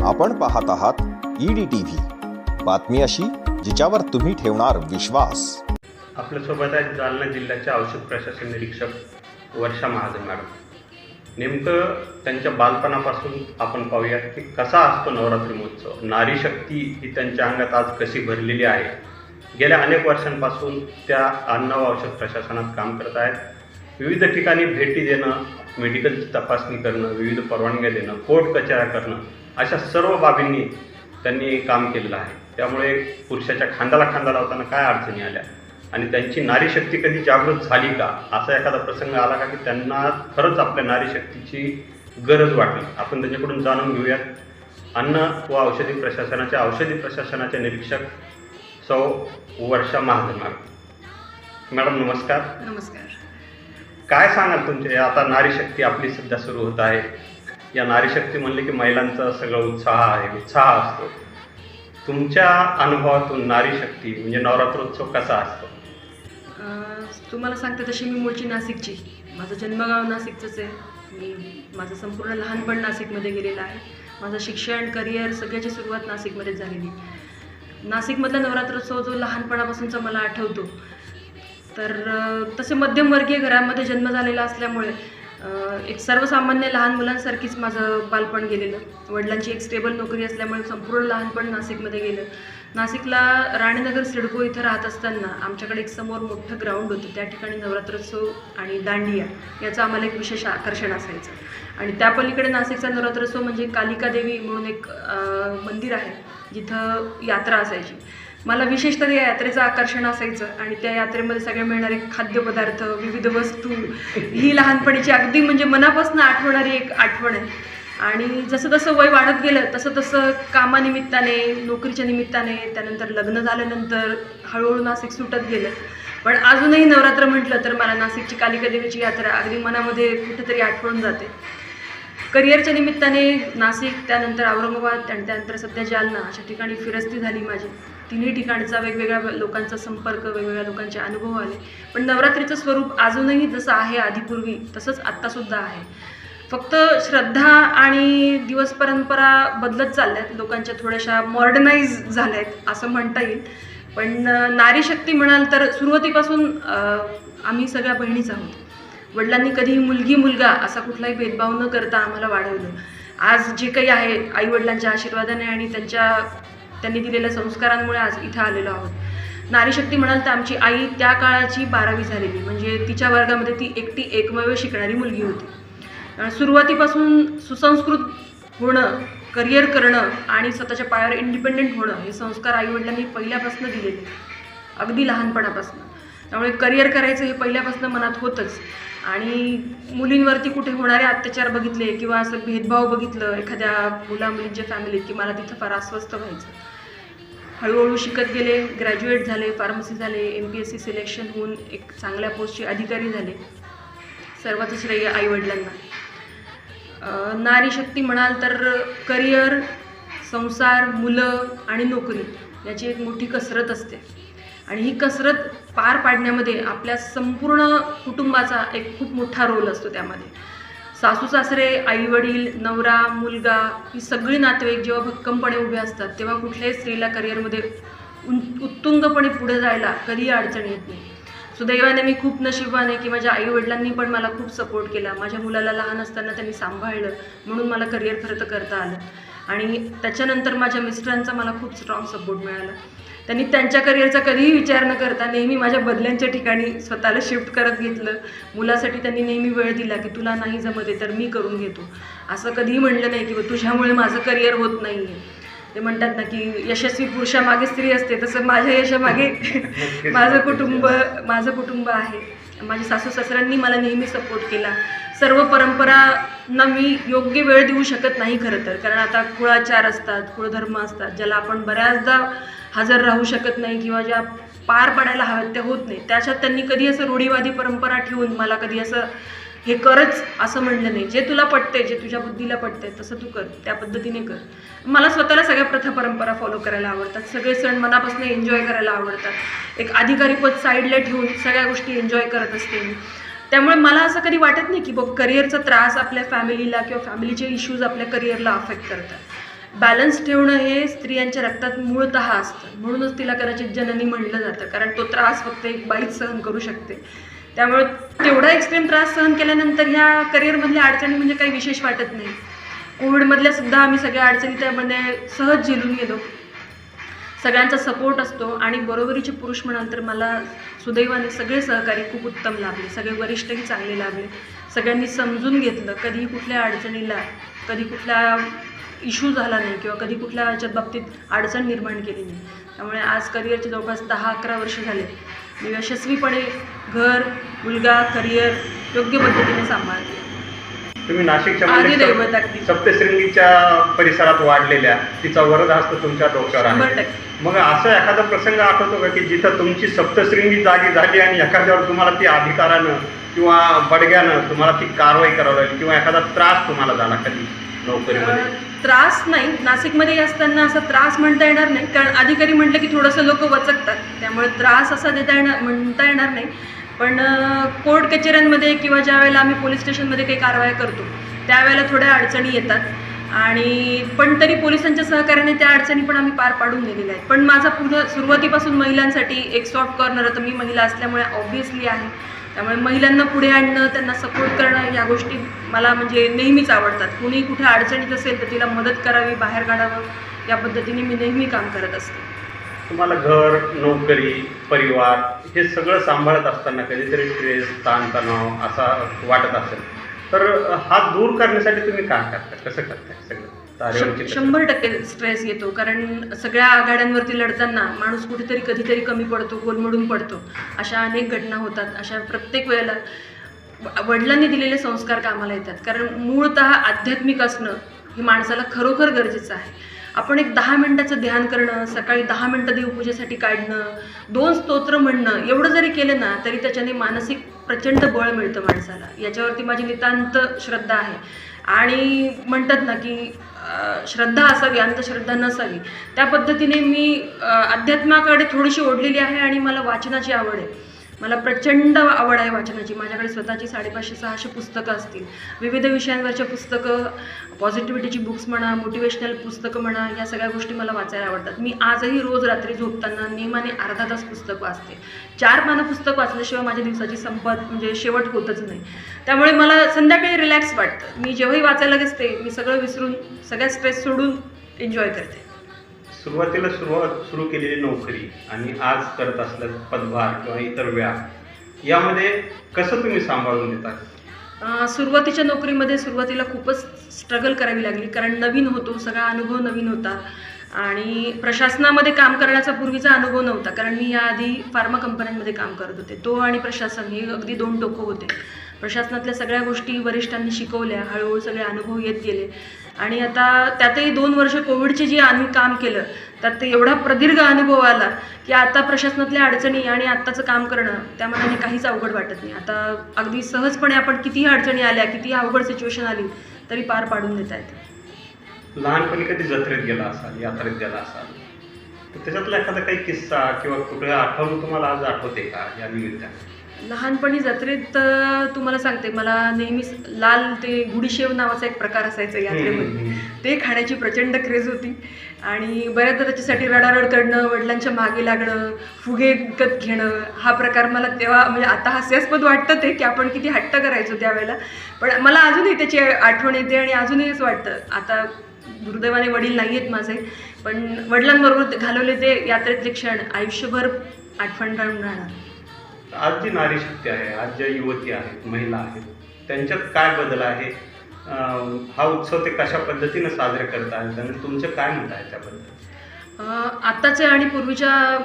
आपण पाहत आहात EDTV, बातमी अशी जिच्यावर तुम्ही ठेवणार विश्वास। आपल्यासोबत आहेत जालना जिल्ह्याच्या औषध प्रशासन निरीक्षक वर्षा महाजन मॅडम। नेमकं त्यांच्या बालपणापासून आपण पाहूयात की कसा असतो नवरात्री महोत्सव। नारी शक्ती ही त्यांच्या अंगात आज कशी भरलेली आहे। गेल्या अनेक वर्षांपासून त्या अन्न व औषध प्रशासनात काम करत आहेत। विविध ठिकाणी भेटी देणं, मेडिकलची तपासणी करणं, विविध परवानग्या देणं, कोर्ट कचऱ्या करणं, अशा सर्व बाबींनी त्यांनी काम केलेलं आहे। त्यामुळे पुरुषाच्या खांद्याला खांदा लावताना काय अडचणी आल्या आणि त्यांची नारी शक्ती कधी जागृत झाली का, असा एखादा प्रसंग आला का की त्यांना खरंच आपल्या नारी शक्तीची गरज वाटली। आपण त्यांच्याकडून जाणून घेऊयात। अन्न व औषधी प्रशासनाचे निरीक्षक सौ वर्षा महाजन मॅडम। मॅडम नमस्कार। नमस्कार। काय सांगाल तुमचे, आता नारी शक्ती आपली सध्या सुरू होत आहे। या नारी शक्ती म्हणले की महिलांचा सगळं उत्साह असतो। तुमच्या अनुभवातून नारी शक्ती म्हणजे नवरात्रोत्सव कसा असतो? तुम्हाला सांगते तशी मी मूळची नाशिकची, माझं जन्मगाव नाशिकचंच आहे। माझं संपूर्ण लहानपण नाशिकमध्ये गेलेलं आहे। माझं शिक्षण करिअर सगळ्याची सुरुवात नाशिकमध्येच झालेली। नाशिकमधला नवरात्रोत्सव जो लहानपणापासूनचा मला आठवतो, तर तसे मध्यमवर्गीय घरामध्ये जन्म झालेला असल्यामुळे एक सर्वसामान्य लहान मुलांसारखीच माझं बालपण गेलेलं। वडिलांची एक स्टेबल नोकरी असल्यामुळे संपूर्ण लहानपण नाशिकमध्ये गेलं। नाशिकला राणीनगर सिडको इथं राहत असताना आमच्याकडे एक समोर मोठं ग्राउंड होतं। त्या ठिकाणी नवरात्रोत्सव आणि दांडिया याचं आम्हाला एक विशेष आकर्षण असायचं। आणि त्या पलीकडे नाशिकचा नवरात्रोत्सव म्हणजे कालिका देवी म्हणून एक मंदिर आहे, जिथं यात्रा असायची। मला विशेषतः या यात्रेचं आकर्षण असायचं आणि त्या यात्रेमध्ये सगळे मिळणारे खाद्यपदार्थ, विविध वस्तू, ही लहानपणीची अगदी म्हणजे मनापासून आठवणारी एक आठवण आहे। आणि जसं जसं वय वाढत गेलं तसं तसं कामानिमित्ताने, नोकरीच्या निमित्ताने, त्यानंतर लग्न झाल्यानंतर हळूहळू नाशिक सुटत गेलं। पण अजूनही नवरात्र म्हटलं तर मला नाशिकची कालिका देवीची यात्रा अगदी मनामध्ये कुठेतरी आठवून जाते। करिअरच्या निमित्ताने नाशिक, त्यानंतर औरंगाबाद आणि त्यानंतर सध्या जालना अशा ठिकाणी फिरस्ती झाली माझी। तिन्ही ठिकाणचा वेगवेगळ्या लोकांचा संपर्क, वेगवेगळ्या लोकांचे अनुभव आले। पण नवरात्रीचं स्वरूप अजूनही जसं आहे आधीपूर्वी तसंच आत्तासुद्धा आहे। फक्त श्रद्धा आणि दिवस परंपरा बदलत चालल्यात, लोकांच्या थोड्याशा मॉडर्नाइज झाल्या आहेत असं म्हणता येईल। पण नारी शक्ती म्हणाल तर सुरुवातीपासून आम्ही सगळ्या बहिणीच आहोत। वडिलांनी कधीही मुलगी मुलगा असा कुठलाही भेदभाव न करता आम्हाला वाढवलं। आज जे काही आहे आईवडिलांच्या आशीर्वादाने आणि त्यांनी दिलेल्या संस्कारांमुळे आज इथं आलेलो आहोत। नारी शक्ती म्हणाल तर आमची आई त्या काळाची 12वी झालेली, म्हणजे तिच्या वर्गामध्ये ती एकटी एकमेव शिकणारी मुलगी होती। सुरुवातीपासून सुसंस्कृत होणं, करिअर करणं आणि स्वतःच्या पायावर इंडिपेंडेंट होणं हे संस्कार आईवडिलांनी पहिल्यापासून दिलेले, अगदी लहानपणापासून। त्यामुळे करिअर करायचं हे पहिल्यापासून मनात होतंच। आणि मुलींवरती कुठे होणारे अत्याचार बघितले किंवा असं भेदभाव बघितलं एखाद्या मुलींच्या फॅमिलीत की मला तिथं फार अस्वस्थ व्हायचं। हळूहळू शिकत गेले, ग्रॅज्युएट झाले, फार्मसी झाले, MPSC सिलेक्शन होऊन एक चांगल्या पोस्टचे अधिकारी झाले। सर्वाचं श्रेय आईवडिलांना। नारी शक्ती म्हणाल तर करिअर, संसार, मुलं आणि नोकरी याची एक मोठी कसरत असते। आणि ही कसरत पार पाडण्यामध्ये आपल्या संपूर्ण कुटुंबाचा एक खूप मोठा रोल असतो। त्यामध्ये सासू सासरे, आईवडील, नवरा, मुलगा ही सगळी नातेवाईक जेव्हा भक्कमपणे उभे असतात तेव्हा कुठल्याही स्त्रीला करिअरमध्ये उत्तुंगपणे पुढे जायला कधीही अडचण येत नाही। सुदैवाने मी खूप नशिबाने आहे की माझ्या आईवडिलांनी पण मला खूप सपोर्ट केला। माझ्या मुलाला लहान असताना त्यांनी सांभाळलं, म्हणून मला करिअर खरं तर करता आलं। आणि त्याच्यानंतर माझ्या मिस्टरांचा मला खूप स्ट्रॉंग सपोर्ट मिळाला। त्यांनी त्यांच्या करिअरचा कधीही विचार न करता नेहमी माझ्या बदल्यांच्या ठिकाणी स्वतःला शिफ्ट करत घेतलं। मुलासाठी त्यांनी नेहमी वेळ दिला की तुला नाही जमत आहे तर मी करून घेतो, असं कधीही म्हणलं नाही की तुझ्यामुळे माझं करिअर होत नाही आहे। ते म्हणतात ना की यशस्वी पुरुषामागे स्त्री असते, तसं माझ्या यशामागे माझं कुटुंब आहे। माझ्या सासू सासऱ्यांनी मला नेहमी सपोर्ट केला। सर्व परंपरांना मी योग्य वेळ देऊ शकत नाही खरं तर, कारण आता कुळाचार असतात, कुळधर्म असतात, ज्याला आपण बऱ्याचदा हजर राहू शकत नाही किंवा ज्या पार पाडायला हव्यात त्या होत नाही। त्याच्यात त्यांनी कधी असं रूढीवादी परंपरा ठेवून मला कधी असं हे करच असं म्हटलं नाही। जे तुला पटते, जे तुझ्या बुद्धीला पटते तसं तू कर, त्या पद्धतीने कर। मला स्वतःला सगळ्या प्रथा परंपरा फॉलो करायला आवडतात, सगळे सण मनापासून एन्जॉय करायला आवडतात। एक अधिकारी पद साईडला ठेवून सगळ्या गोष्टी एन्जॉय करत असते मी। त्यामुळे मला असं कधी वाटत नाही की करिअरचा त्रास आपल्या फॅमिलीला किंवा फॅमिलीचे इश्यूज आपल्या करिअरला अफेक्ट करतात। बॅलन्स ठेवणं हे स्त्रियांच्या रक्तात मूळतः असतं. म्हणूनच तिला कदाचित जननी म्हणलं जातं, कारण तो त्रास फक्त एक बाईच सहन करू शकते. त्यामुळे तेवढा एक्स्ट्रीम त्रास सहन केल्यानंतर ह्या करिअरमधल्या अडचणी म्हणजे काही विशेष वाटत नाही. कोविडमधल्या सुद्धा आम्ही सगळ्या अडचणी त्यामध्ये सहज झेलून गेलो. सगळ्यांचा सपोर्ट असतो आणि बरोबरीचे पुरुष म्हणाल तर मला सुदैवाने सगळे सहकारी खूप उत्तम लाभले. सगळे वरिष्ठही चांगले लाभले. सगळ्यांनी समजून घेतलं. कधी कुठल्या अडचणीला, कधी कुठला इश्यू झाला नाही किंवा कधी कुठल्या याच्यात बाबतीत अडचण निर्माण केली नाही. त्यामुळे आज करिअरचे जवळपास 10-11 वर्ष झाले मी यशस्वीपणे घर, मुलगा, करिअर योग्य पद्धतीने सांभाळते. तुम्ही नाशिकच्या आधी दैवत अगदी सप्तशृंगीच्या परिसरात वाढलेल्या, तिचा वरदहस्त तुमच्या डोक्यावर आहे. 100%. मग असा एखादा प्रसंग आठवतो का की जिथं तुमची सप्तशृंगी जागी झाली आणि एखाद्यावर तुम्हाला ती अधिकारानं किंवा बडग्यानं तुम्हाला ती कारवाई करावी लागली किंवा एखादा त्रास तुम्हाला झाला कधी नोकरीमध्ये? त्रास नाही, नाशिकमध्ये असताना असा त्रास म्हणता येणार नाही, कारण अधिकारी म्हटलं की थोडंसं लोक वचकतात. त्यामुळे त्रास असा म्हणता येणार नाही. पण कोर्ट कचेऱ्यांमध्ये किंवा ज्या वेळेला आम्ही पोलीस स्टेशनमध्ये काही कारवाया करतो त्यावेळेला थोड्या अडचणी येतात. आणि पण तरी पोलिसांच्या सहकार्याने त्या अडचणी पण आम्ही पार पाडून दिलेल्या आहेत. पण माझा पूर्ण सुरुवातीपासून महिलांसाठी एक सॉफ्ट कॉर्नर होतं. मी महिला असल्यामुळे ऑब्व्हियसली आहे. त्यामुळे महिलांना पुढे आणणं, त्यांना सपोर्ट करणं या गोष्टी मला म्हणजे नेहमीच आवडतात. कुणी कुठे अडचणीत असेल तर तिला मदत करावी, बाहेर काढावं, या पद्धतीने मी नेहमी काम करत असते. तुम्हाला घर, नोकरी, परिवार हे सगळं सांभाळत असताना कधीतरी स्ट्रेस, ताणतणाव असा वाटत असेल तर हा दूर करण्यासाठी तुम्ही काय करता, कसं करताय सगळं? 100% स्ट्रेस येतो, कारण सगळ्या आघाड्यांवरती लढताना माणूस कुठेतरी कधीतरी कमी पडतो, कोलमडून पडतो. अशा अनेक घटना होतात. अशा प्रत्येक वेळेला वडिलांनी दिलेले संस्कार कामाला येतात, कारण मूळतः आध्यात्मिक असणं हे माणसाला खरोखर गरजेचं आहे. आपण एक 10 मिनिटाचं ध्यान करणं, सकाळी 10 मिनिटं देवपूजेसाठी काढणं, 2 स्तोत्र म्हणणं, एवढं जरी केलं ना तरी त्याच्याने मानसिक प्रचंड बळ मिळतं माणसाला. याच्यावरती माझी नितांत श्रद्धा आहे. आणि म्हणतात ना की श्रद्धा असावी, अंधश्रद्धा नसावी. त्या पद्धतीने मी अध्यात्माकडे थोडीशी ओढलेली आहे आणि मला वाचनाची आवड आहे. मला प्रचंड आवड आहे वाचनाची. माझ्याकडे स्वतःची 550-600 पुस्तकं असतील. विविध विषयांवरच्या पुस्तकं, पॉझिटिव्हिटीची बुक्स म्हणा, मोटिवेशनल पुस्तकं म्हणा, या सगळ्या गोष्टी मला वाचायला आवडतात. मी आजही रोज रात्री झोपताना नेमाने अर्धा तास पुस्तक वाचते. 4 पानं पुस्तक वाचल्याशिवाय माझ्या दिवसाची म्हणजे शेवट होतच नाही. त्यामुळे मला संध्याकाळी रिलॅक्स वाटतं. मी जेव्हाही वाचायला बसते मी सगळं विसरून, सगळ्या स्ट्रेस सोडून एन्जॉय करते. सुरुवातीला सुरू केलेली नोकरी आणि आज करत असलेला पदभार किंवा इतर व्याप यामध्ये कसं तुम्ही सांभाळून देता? सुरुवातीच्या नोकरीमध्ये सुरुवातीला खूपच स्ट्रगल करावी लागली, कारण नवीन होतो, सगळा अनुभव नवीन होता. आणि प्रशासनामध्ये काम करण्याचा पूर्वीचा अनुभव नव्हता, कारण मी याआधी फार्मा कंपन्यांमध्ये काम करत होते. तो आणि प्रशासन हे अगदी 2 टोकं होते. प्रशासनातल्या सगळ्या गोष्टी वरिष्ठांनी शिकवल्या, हळूहळू सगळे अनुभव येत गेले. आणि आता त्यातही 2 वर्ष कोविडचे जे आम्ही काम केलं त्यात एवढा प्रदीर्घ अनुभव आला की आता प्रशासनातल्या अडचणी आणि आत्ताचं काम करणं त्या मनाने काहीच अवघड वाटत नाही. आता अगदी सहजपणे आपण कितीही अडचणी आल्या, कितीही अवघड सिच्युएशन आली तरी पार पाडून देता येते. लहानपणी कधी जत्रेत गेला असाल, यात्रेत गेला असाल, तर त्याच्यातला एखादा काही किस्सा किंवा कुठल्या आठवण तुम्हाला आज आठवते का या निमित्ताने? लहानपणी जत्रेत तुम्हाला सांगते, मला नेहमीच लाल ते गुडीशेव नावाचा एक प्रकार असायचा यात्रेमध्ये. ते खाण्याची प्रचंड क्रेज होती आणि बऱ्याचदा त्याच्यासाठी रडारड करणं, वडिलांच्या मागे लागणं, फुगे विकत घेणं, हा प्रकार मला तेव्हा म्हणजे आता हास्यास्पद वाटतं ते की आपण किती हट्ट करायचो त्यावेळेला. पण मला अजूनही त्याची आठवण येते आणि अजूनही असं वाटतं. आता दुर्दैवाने वडील नाही आहेत माझे, पण वडिलांबरोबर घालवले ते यात्रेतले क्षण आयुष्यभर आठवण राहून राहणार. आज जी नारी शक्ती आहे, आज ज्या युवती आहेत, महिला आहेत, त्यांच्यात काय बदल आहे? हा उत्सव ते कशा पद्धतीने साजरे करत आहेत आणि तुमचं काय मत आहे त्याबद्दल? आत्ताच्या आणि पूर्वीच्या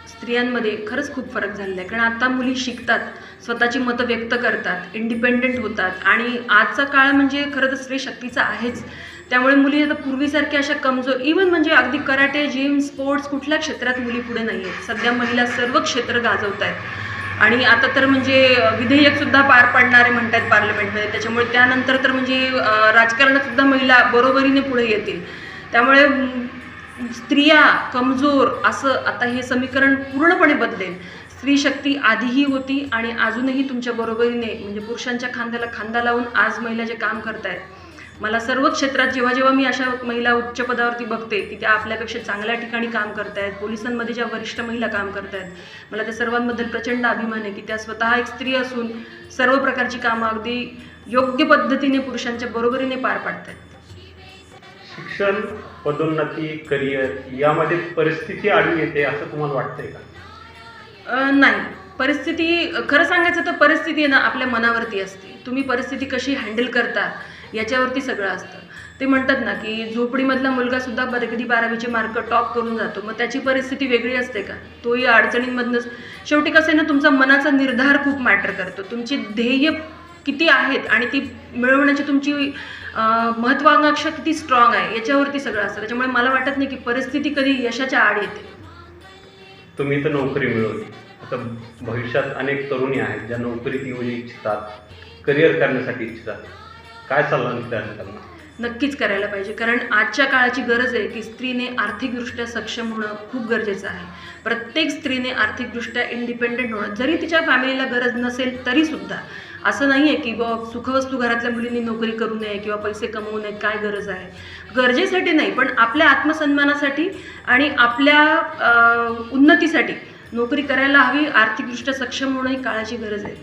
स्त्रियांमध्ये खरंच खूप फरक झालेला आहे. कारण आता मुली शिकतात, स्वतःची मतं व्यक्त करतात, इंडिपेंडेंट होतात. आणि आजचा काळ म्हणजे खरं तर स्त्री शक्तीचा आहेच. त्यामुळे मुली आता पूर्वीसारख्या अशा कमजोर, इवन म्हणजे अगदी कराटे, जिम, स्पोर्ट्स कुठल्या क्षेत्रात मुली पुढे नाही आहेत. सध्या महिला सर्व क्षेत्र गाजवत आहेत. आणि आता तर म्हणजे विधेयकसुद्धा पार पाडणारे म्हणत आहेत पार्लमेंटमध्ये. त्याच्यामुळे त्यानंतर तर म्हणजे राजकारणातसुद्धा महिला बरोबरीने पुढे येतील. त्यामुळे स्त्रिया कमजोर असं आता हे समीकरण पूर्णपणे बदलेल. स्त्री शक्ती आधीही होती आणि अजूनही तुमच्या बरोबरीने म्हणजे पुरुषांच्या खांद्याला खांदा लावून आज महिला जे काम करत आहेत मला सर्वच क्षेत्रात जेव्हा जेव्हा मी अशा महिला उच्च पदावरती बघते की त्या आपल्यापेक्षा चांगल्या ठिकाणी काम करत आहेत, पोलिसांमध्ये ज्या वरिष्ठ महिला काम करत आहेत, मला त्या सर्वांबद्दल प्रचंड अभिमान आहे की त्या स्वतः एक स्त्री असून सर्व प्रकारची कामं अगदी योग्य पद्धतीने पुरुषांच्या बरोबरीने पार पाडत आहेत. शिक्षण, पदोन्नती, करिअर यामध्ये परिस्थिती आडवी येते असं तुम्हाला वाटतंय का? नाही, परिस्थिती खरं सांगायचं तर परिस्थिती आहे ना आपल्या मनावरती असते. तुम्ही परिस्थिती कशी हँडल करता याच्यावरती सगळं असतं. ते म्हणतात ना की झोपडीमधला मुलगासुद्धा कधी 12वीचे मार्क टॉप करून जातो, मग त्याची परिस्थिती वेगळी असते का? तोही अडचणींमधनंच. शेवटी कसं आहे ना, तुमचा मनाचा निर्धार खूप मॅटर करतो. तुमची ध्येय किती आहेत आणि ती मिळवण्याची तुमची महत्त्वाकांक्षा किती स्ट्रॉंग आहे याच्यावरती सगळं असतं. त्याच्यामुळे मला वाटत नाही की परिस्थिती कधी यशाच्या आड येते. तुम्ही तर नोकरी मिळवली, आता भविष्यात अनेक तरुणी आहेत ज्या नोकरीत येऊ इच्छितात, करिअर करण्यासाठी इच्छितात, काय सल्ला द्याल त्यांना? नक्कीच करायला पाहिजे, कारण आजच्या काळाची गरज आहे की स्त्रीने आर्थिकदृष्ट्या सक्षम होणं खूप गरजेचं आहे. प्रत्येक स्त्रीने आर्थिकदृष्ट्या इंडिपेंडेंट होणं, जरी तिच्या फॅमिलीला गरज नसेल तरीसुद्धा. असं नाही आहे की सुखवस्तू घरातल्या मुलींनी नोकरी करू नये किंवा पैसे कमवू नये, काय गरज आहे? गरजेसाठी नाही, पण आपल्या आत्मसन्मानासाठी आणि आपल्या उन्नतीसाठी नोकरी करायला हवी. आर्थिकदृष्ट्या सक्षम होणं ही काळाची गरज आहे.